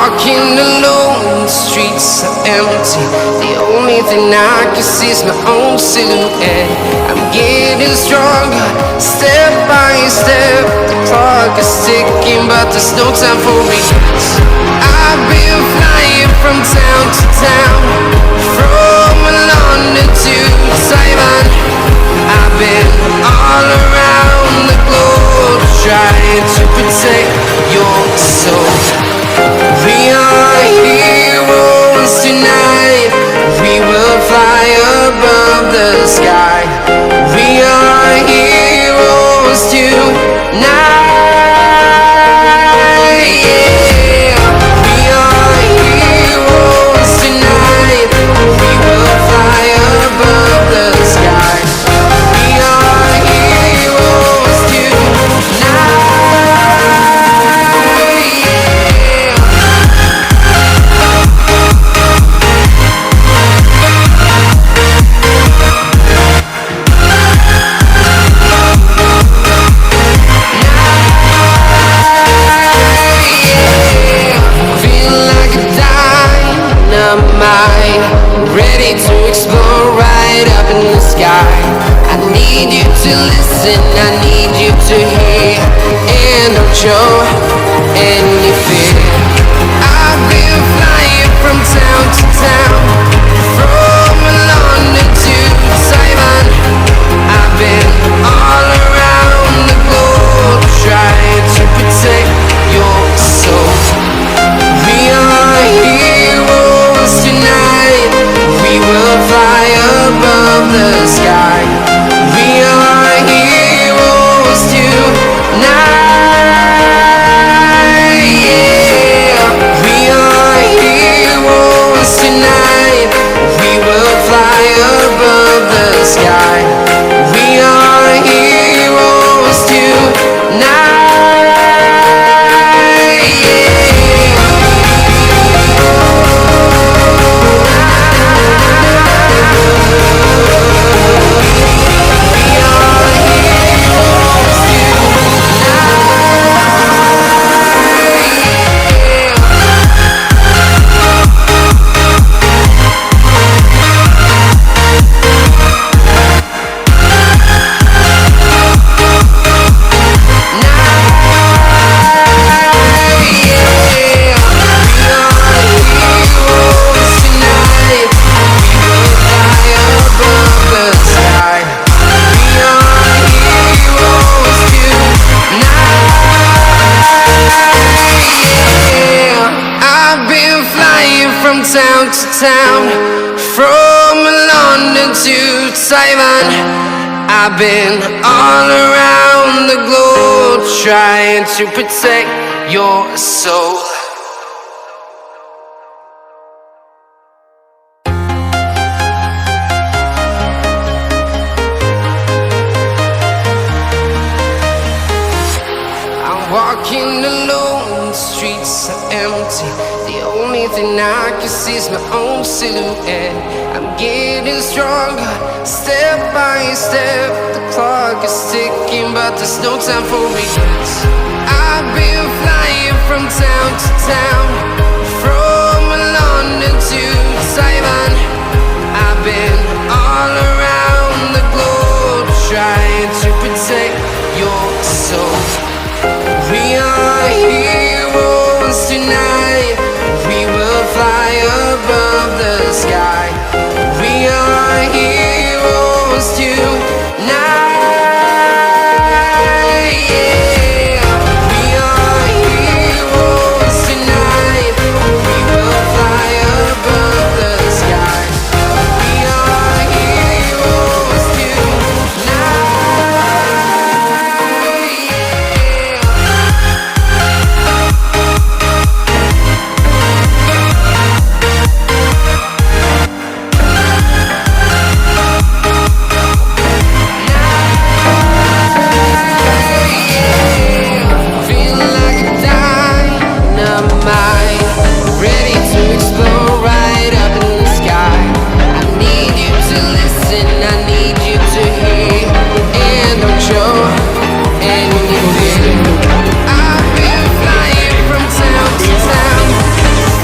walking alone, the streets are empty. The only thing I can see is my own silhouette. I'm getting stronger, step by step. The clock is ticking, but there's no time for regrets. I've been flying from town to town, from London to Taiwan. I've been all around the globe, trying to protect your soul. We are heroes tonight. We will fly above the sky. We are heroes tonight. Yeah. We are heroes tonight. We will fly above the sky. We are heroes tonight. Ready to explore right up in the sky. I need you to listen, I need you to hear, and don't show any fear. I've been flying from town to town, from London to Taiwan. I've been all around the globe, trying to protect your soul. We are heroes tonight. We will fly above the sky. We are heroes tonight. Yeah. We are heroes tonight. We will fly above the sky. We are heroes tonight. Town to town, from London to Taiwan. I've been all around the globe, trying to protect your soul. I'm walking alone, the streets are empty. The only thing I can see is my own silhouette. I'm getting stronger, step by step. The clock is ticking, but there's no time for regrets. I've been flying from town to town,